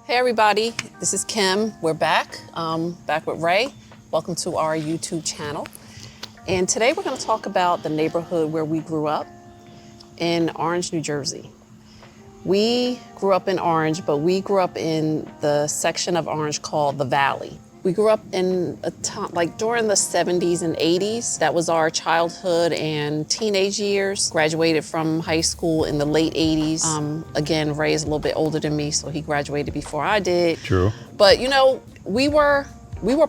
Hey everybody, this is Kim. We're back with Ray. Welcome to our YouTube channel. And today we're going to talk about the neighborhood where we grew up in Orange, New Jersey. We grew up in Orange, but we grew up in the section of Orange called the Valley. We grew up in a time, like during the 70s and 80s. That was our childhood and teenage years. Graduated from high school in the late 80s. Again, Ray is a little bit older than me, so he graduated before I did. True. But you know, we were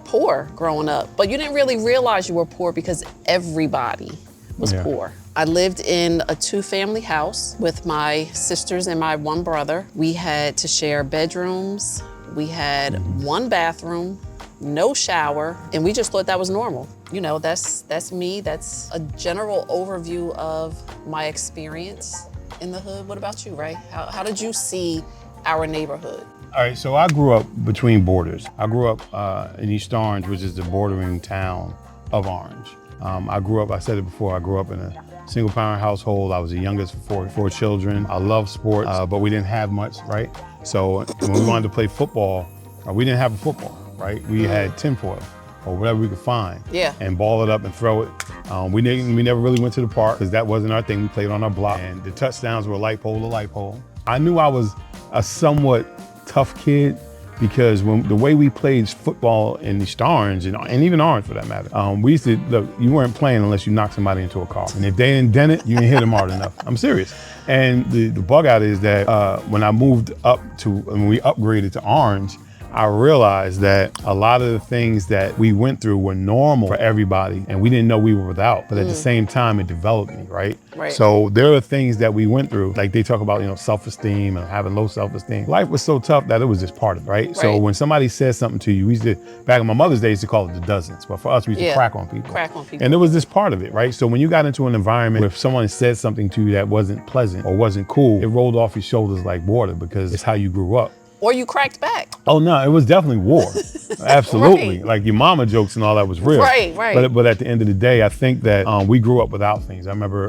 poor growing up, but you didn't really realize you were poor because everybody was poor. I lived in a 2-family house with my sisters and my one brother. We had to share bedrooms. We had one bathroom, no shower, and we just thought that was normal. You know, that's me. That's a general overview of my experience in the hood. What about you, Ray? How did you see our neighborhood? All right, so I grew up between borders. I grew up in East Orange, which is the bordering town of Orange. I said it before, I grew up in a single parent household. I was the youngest of four children. I love sports, but we didn't have much, right? So when we wanted to play football, we didn't have a football, right? We had tinfoil or whatever we could find and ball it up and throw it. We never really went to the park because that wasn't our thing. We played on our block and the touchdowns were light pole to light pole. I knew I was a somewhat tough kid because the way we played football in East Orange and even Orange for that matter, we used to, look, you weren't playing unless you knocked somebody into a car. And if they didn't dent it, you didn't hit them hard enough. I'm serious. And the bug out is that when we upgraded to Orange, I realized that a lot of the things that we went through were normal for everybody and we didn't know we were without, but at the same time it developed me, right? So there are things that we went through, like they talk about, you know, self-esteem and having low self-esteem. Life was so tough that it was just part of it, right? So when somebody says something to you, we used to, back in my mother's days, to call it the dozens, but for us, we used to crack on people. And it was this part of it, right? So when you got into an environment where if someone said something to you that wasn't pleasant or wasn't cool, it rolled off your shoulders like water because it's how you grew up. Or you cracked back. Oh no, it was definitely war. Absolutely. Like your mama jokes and all that was real. Right. But at the end of the day, I think that we grew up without things. I remember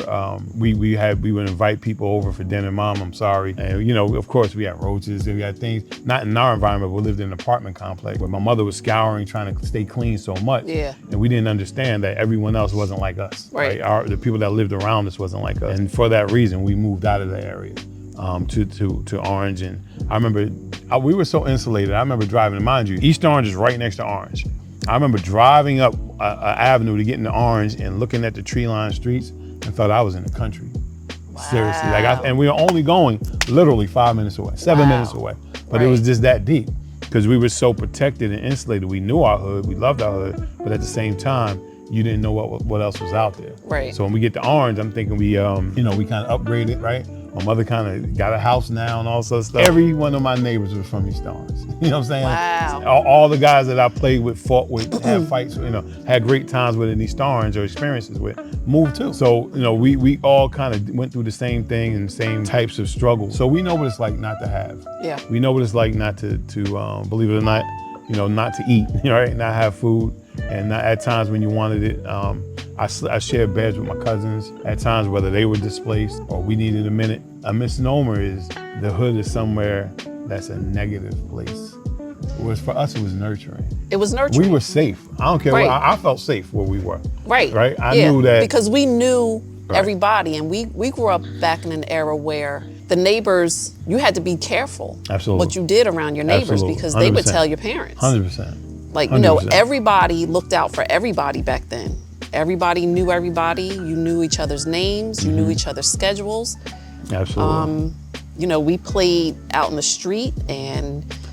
we would invite people over for dinner. Mom, I'm sorry. And you know, of course we had roaches and we had things, not in our environment, but we lived in an apartment complex where my mother was scouring, trying to stay clean so much. And we didn't understand that everyone else wasn't like us. The people that lived around us wasn't like us. And for that reason, we moved out of the area. To Orange, and I remember we were so insulated. I remember driving, and mind you, East Orange is right next to Orange. I remember driving up an avenue to get into Orange and looking at the tree-lined streets and thought I was in the country. Seriously, and we were only going literally 5 minutes away, 7 minutes away, but it was just that deep because we were so protected and insulated. We knew our hood, we loved our hood, but at the same time, you didn't know what else was out there. So when we get to Orange, I'm thinking we kind of upgraded, right? My mother kind of got a house now and all sorts of stuff. Every one of my neighbors was from East Orange. You know what I'm saying? All the guys that I played with, fought with, had fights, had great times with in East Orange or experiences with, moved too. So, we all kind of went through the same thing and the same types of struggles. So we know what it's like not to have. We know what it's like not to believe it or not, not to eat, right? Not have food. And at times when you wanted it, I shared beds with my cousins at times, whether they were displaced or we needed a minute. A misnomer is the hood is somewhere that's a negative place. Whereas for us, it was nurturing. It was nurturing. We were safe. I don't care. I felt safe where we were. Right. I knew that. Because we knew everybody, and we grew up back in an era where the neighbors, you had to be careful what you did around your neighbors because they would tell your parents. 100%. Like, 100%. Everybody looked out for everybody back then. Everybody knew everybody. You knew each other's names. You knew each other's schedules. Absolutely. We played out in the street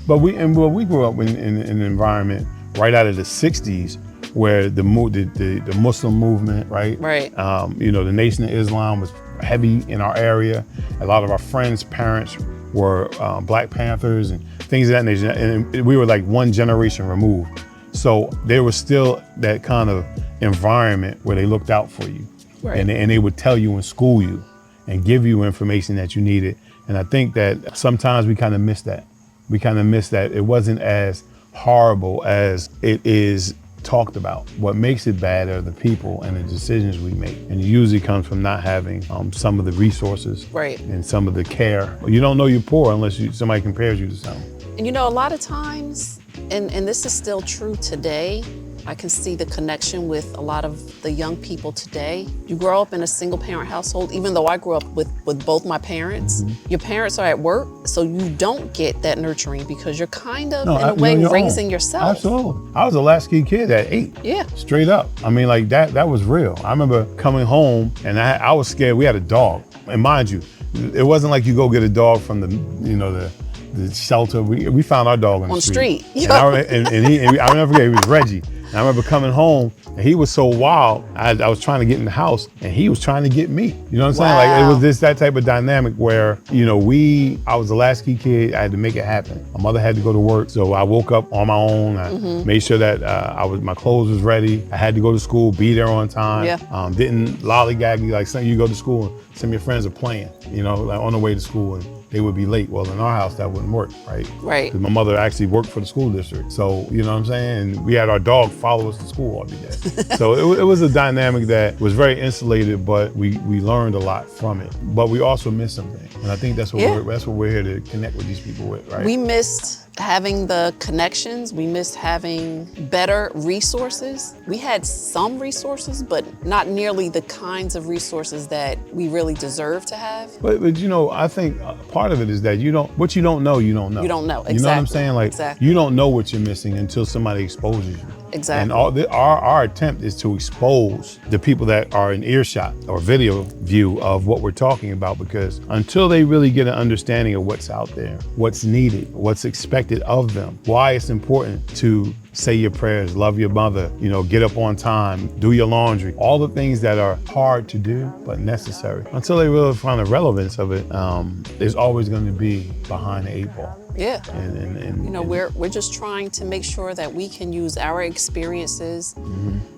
But we grew up in an environment right out of the 60s where the Muslim movement, right? The Nation of Islam was heavy in our area. A lot of our friends' parents were Black Panthers and things of that nature. And we were like one generation removed. So there was still that kind of environment where they looked out for you. And they would tell you and school you and give you information that you needed. And I think that sometimes we kind of miss that. It wasn't as horrible as it is talked about. What makes it bad are the people and the decisions we make. And it usually comes from not having some of the resources and some of the care. You don't know you're poor unless somebody compares you to someone. And a lot of times, and this is still true today, I can see the connection with a lot of the young people today. You grow up in a single parent household, even though I grew up with both my parents. Your parents are at work, so you don't get that nurturing because you're kind of, in a way, raising yourself. Absolutely. I was a latchkey kid at 8. Yeah. Straight up. I mean, like that was real. I remember coming home and I was scared. We had a dog. And mind you, it wasn't like you go get a dog from the shelter. We found our dog on the street. Yep. And I never forget, he was Reggie. And I remember coming home and he was so wild. I was trying to get in the house and he was trying to get me. You know what I'm saying? Like it was that type of dynamic where, I was the latchkey kid. I had to make it happen. My mother had to go to work. So I woke up on my own. I made sure that my clothes was ready. I had to go to school, be there on time. Yeah. Didn't lollygag you like you go to school and some of your friends are playing, like on the way to school and they would be late. Well, in our house, that wouldn't work, right? Right. Because my mother actually worked for the school district. So, you know what I'm saying? And we had our dog follow us to school every day. So it was a dynamic that was very insulated, but we learned a lot from it. But we also missed something. And I think that's what we're here to connect with these people with, right? We missed having the connections. We missed having better resources. We had some resources, but not nearly the kinds of resources that we really deserve to have. But I think part of it is that what you don't know, you don't know. You don't know, exactly. You know what I'm saying? Like, exactly. You don't know what you're missing until somebody exposes you. Exactly. And our attempt is to expose the people that are in earshot or video view of what we're talking about, because until they really get an understanding of what's out there, what's needed, what's expected of them, why it's important to say your prayers, love your mother, get up on time, do your laundry, all the things that are hard to do but necessary. Until they really find the relevance of it, there's always going to be behind the 8 ball. Yeah. And we're just trying to make sure that we can use our experiences,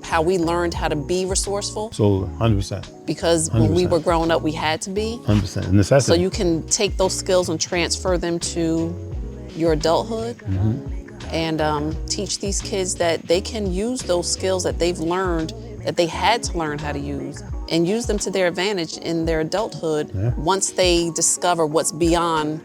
how we learned how to be resourceful. So 100%. Because when we were growing up, we had to be. 100%. Necessity. So you can take those skills and transfer them to your adulthood. And teach these kids that they can use those skills that they've learned, that they had to learn how to use, and use them to their advantage in their adulthood once they discover what's beyond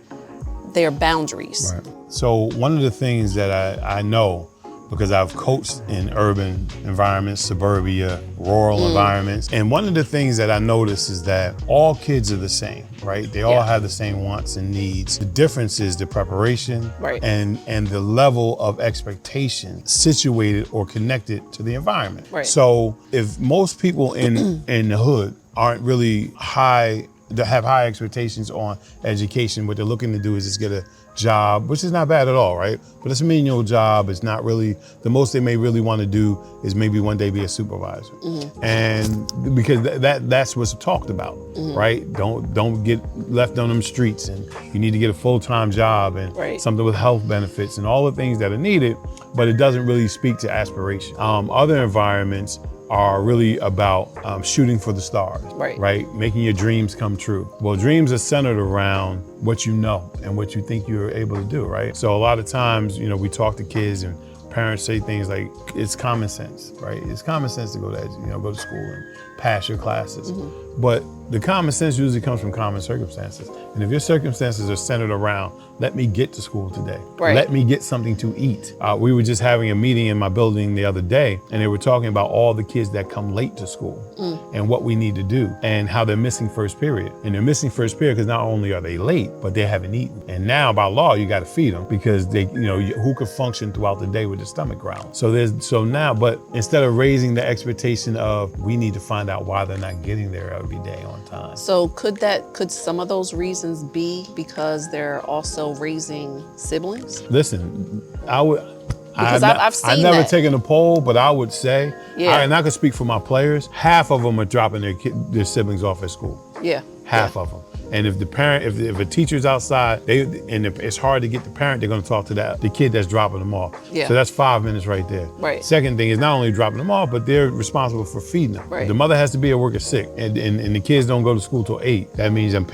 their boundaries. Right. So one of the things that I know, because I've coached in urban environments, suburbia, rural environments. And one of the things that I notice is that all kids are the same, right? They all have the same wants and needs. The difference is the preparation and the level of expectation situated or connected to the environment. Right. So if most people in the hood aren't really have high expectations on education, what they're looking to do is just get a job, which is not bad at all, right? But it's a menial job. It's not really, the most they may really want to do is maybe one day be a supervisor. And because that's what's talked about, right? Don't get left on them streets, and you need to get a full-time job and something with health benefits and all the things that are needed, but it doesn't really speak to aspiration. Other environments are really about shooting for the stars, right? Making your dreams come true. Well, dreams are centered around what you know and what you think you're able to do, right? So a lot of times, we talk to kids and parents say things like, it's common sense, right? It's common sense to go to school and pass your classes. But the common sense usually comes from common circumstances. And if your circumstances are centered around, let me get to school today. Let me get something to eat. We were just having a meeting in my building the other day, and they were talking about all the kids that come late to school and what we need to do and how they're missing first period. And they're missing first period because not only are they late, but they haven't eaten. And now by law, you got to feed them because they, who could function throughout the day with their stomach growling? But instead of raising the expectation of, we need to find out why they're not getting there every day on time. So could some of those reasons be because they're also raising siblings? Listen, I've seen I've never that. taken a poll, but I would say, and I could speak for my players, half of them are dropping their siblings off at school. Half of them. And if the parent, if a teacher's outside, it's hard to get the parent, they're going to talk to the kid that's dropping them off. So that's 5 minutes right there. Second thing is not only dropping them off, but they're responsible for feeding them. The mother has to be at work at 6, and the kids don't go to school till 8. That means I'm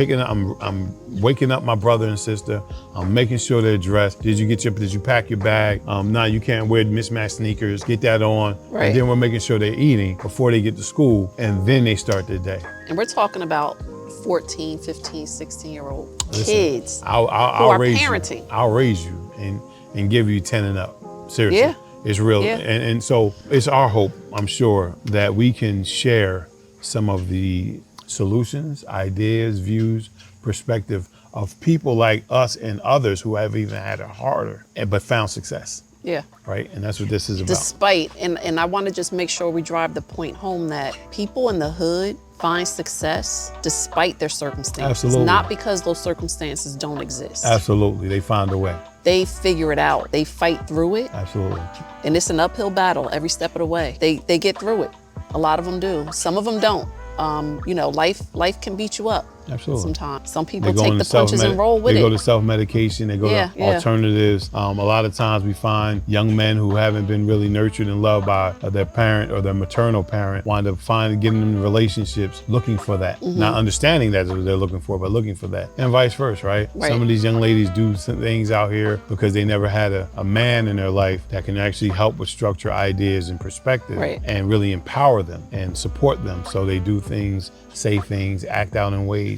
waking up my brother and sister. I'm making sure they're dressed. Did you pack your bag? No, you can't wear mismatched sneakers. Get that on. And then we're making sure they're eating before they get to school, and then they start their day. And we're talking about 14, 15, 16-year-old kids who I'll are raise parenting. I'll raise you and give you 10 and up. Seriously. Yeah. It's real. Yeah. And so it's our hope, I'm sure, that we can share some of the solutions, ideas, views, perspective of people like us and others who have even had it harder but found success. Yeah. Right? And that's what this is about. Despite, and I want to just make sure we drive the point home that people in the hood find success despite their circumstances. Absolutely. Not because those circumstances don't exist. Absolutely. They find a way. They figure it out. They fight through it. Absolutely. And it's an uphill battle every step of the way. They get through it. A lot of them do. Some of them don't. Life can beat you up. Absolutely. Sometimes. Some people take the punches and roll with it. They go to self-medication, they go to alternatives. A lot of times we find young men who haven't been really nurtured and loved by their parent or their maternal parent wind up getting them in relationships looking for that. Not understanding that's what they're looking for, but looking for that. And vice versa, right? Some of these young ladies do some things out here because they never had a man in their life that can actually help with structure, ideas, and perspective and really empower them and support them so they do things, say things, act out in ways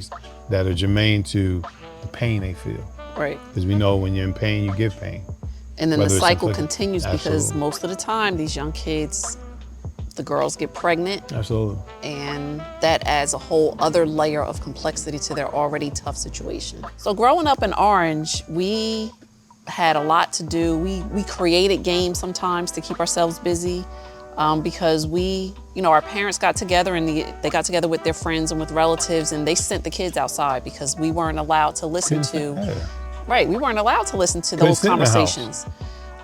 that are germane to the pain they feel. Right. Because we know when you're in pain, you give pain. And then the cycle continues because most of the time, these young kids, the girls get pregnant. Absolutely. And that adds a whole other layer of complexity to their already tough situation. So growing up in Orange, we had a lot to do. We created games sometimes to keep ourselves busy. Because our parents got together and they got together with their friends and with relatives and they sent the kids outside because we weren't allowed to listen to, we weren't allowed to listen to those conversations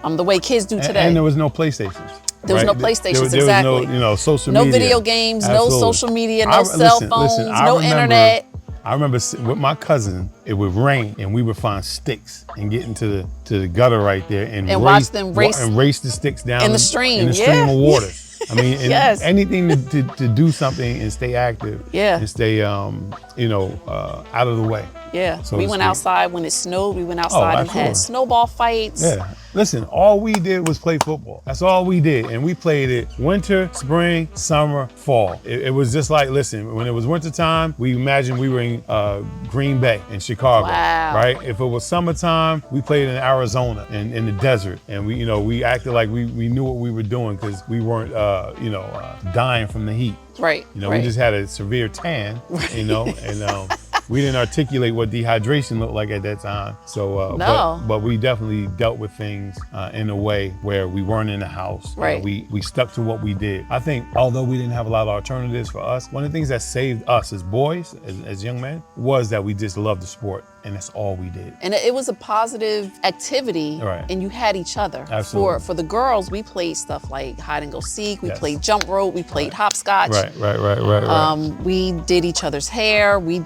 the way kids do today. And there was no PlayStations. There was no PlayStations, there exactly. was no social media. No video games, Absolutely. No social media, no cell phones, no internet. I remember with my cousin, it would rain and we would find sticks and get into the gutter right there and watch them race the sticks down in the stream, stream of water. I mean, anything to do something and stay active and stay, out of the way. Yeah, so we went outside when it snowed. We went outside and had snowball fights. Yeah, listen, all we did was play football. That's all we did. And we played it winter, spring, summer, fall. It was just like, listen, when it was winter time, we imagined we were in Green Bay in Chicago, right? If it was summertime, we played in Arizona in the desert. And we acted like we knew what we were doing because we weren't, dying from the heat. Right. We just had a severe tan, and we didn't articulate what dehydration looked like at that time. So, but we definitely dealt with things in a way where we weren't in the house. Right. We stuck to what we did. I think although we didn't have a lot of alternatives for us, one of the things that saved us as boys, as young men, was that we just loved the sport. And that's all we did. And it was a positive activity, and you had each other. Absolutely. For the girls, we played stuff like hide and go seek. We played jump rope. We played hopscotch. Right. We did each other's hair. We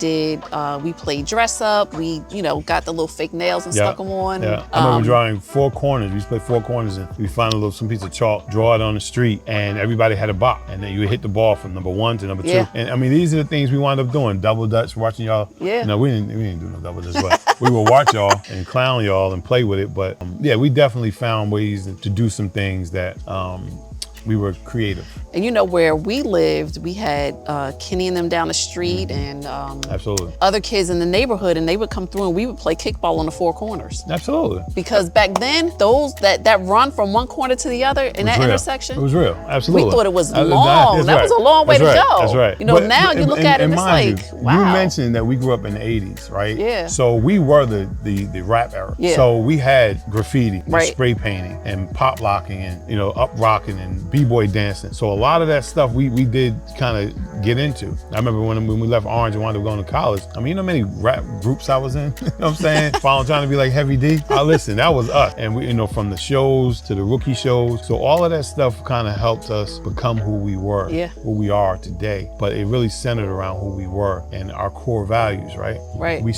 played dress up. We got the little fake nails and stuck them on. Yeah. I remember drawing four corners. We used to play four corners, and we find some piece of chalk, draw it on the street, and everybody had a box, and then you would hit the ball from number 1 to number 2. And I mean, these are the things we wound up doing. Double dutch, watching y'all. Yeah. No, we didn't do no double dutch. But we would watch y'all and clown y'all and play with it. But we definitely found ways to do some things that we were creative. And where we lived, we had Kenny and them down the street and absolutely other kids in the neighborhood, and they would come through and we would play kickball on the four corners. Absolutely. Because back then, that run from one corner to the other in that intersection, it was real. Absolutely. We thought it was long. That was a long way to go. That's right. Now you look at it and it's like, wow. You mentioned that we grew up in the 80s, right? Yeah. So we were the rap era. Yeah. So we had graffiti, and spray painting, and pop locking, and up rocking, and b-boy dancing. So a lot of that stuff we did kind of get into. I remember when we left Orange and wanted to go to college. I mean, how many rap groups I was in? You know what I'm saying? Trying to be like Heavy D. Listen, that was us. And we, from the shows to the rookie shows. So all of that stuff kind of helped us become who we were, who we are today. But it really centered around who we were and our core values, right? Right. We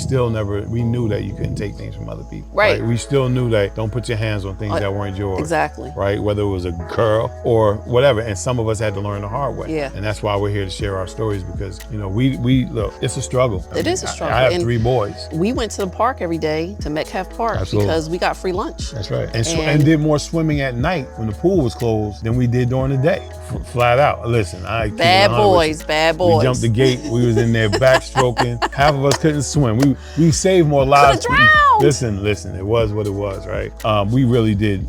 knew that you couldn't take things from other people. Right. We still knew that don't put your hands on things that weren't yours. Exactly. Right? Whether it was a girl or whatever. And some of us had to learn the hard way. Yeah. And that's why we're here to share our stories because, we look, it's a struggle. It is a struggle. I have 3 boys. We went to the park every day, to Metcalf Park, because we got free lunch. That's right. And did more swimming at night when the pool was closed than we did during the day. Flat out. Listen, bad boys. We jumped the gate. We was in there backstroking. Half of us couldn't swim. We saved more lives. Could have drowned. Listen, it was what it was, right? We really did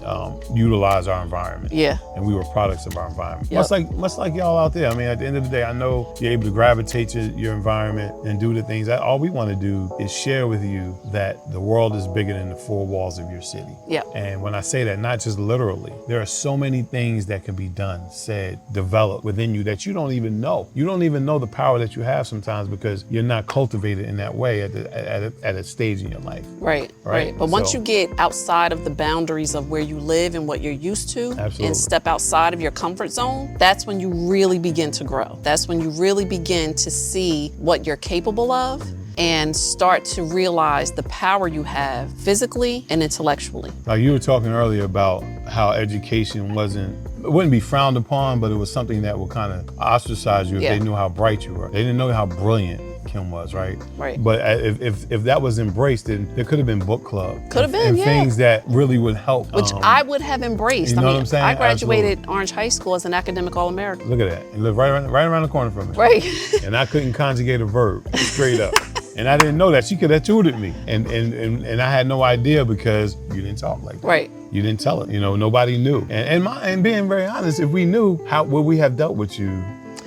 utilize our environment. Yeah. And we were products of our environment. Yep. Much like y'all out there. I mean, at the end of the day, I know you're able to gravitate to your environment and do the things that all we want to do is share with you that the world is bigger than the four walls of your city. Yep. And when I say that, not just literally, there are so many things that can be done, said, developed within you that you don't even know. You don't even know the power that you have sometimes because you're not cultivated in that way at a stage in your life. Right. But once you get outside of the boundaries of where you live and what you're used to, Absolutely. and step outside of your comfort zone, that's when you really begin to grow. That's when you really begin to see what you're capable of and start to realize the power you have physically and intellectually. Like you were talking earlier about how education wouldn't be frowned upon, but it was something that would kind of ostracize you if they knew how bright you were. They didn't know how brilliant Kim was, right? Right. But if that was embraced, then there could have been book club. And things that really would help. Which I would have embraced. You know what I'm saying? I graduated Absolutely. Orange High School as an academic All-American. Look at that. You live right around the corner from me. Right. And I couldn't conjugate a verb straight up. And I didn't know that. She could have tutored me. And I had no idea because you didn't talk like that. Right. You didn't tell it. You know, nobody knew. And being very honest, if we knew, how would we have dealt with you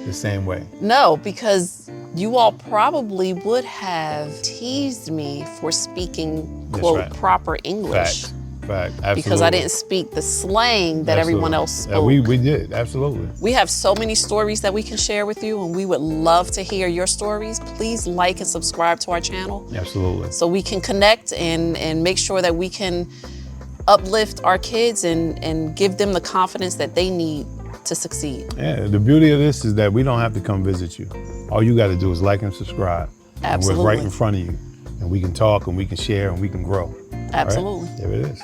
the same way? No, because you all probably would have teased me for speaking, quote, proper English. Fact. Absolutely. Because I didn't speak the slang that everyone else spoke. We did, absolutely. We have so many stories that we can share with you, and we would love to hear your stories. Please like and subscribe to our channel. Absolutely. So we can connect and make sure that we can uplift our kids and give them the confidence that they need to succeed. Yeah, the beauty of this is that we don't have to come visit you. All you got to do is like and subscribe. Absolutely. And we're right in front of you. And we can talk and we can share and we can grow. Absolutely. Right? There it is.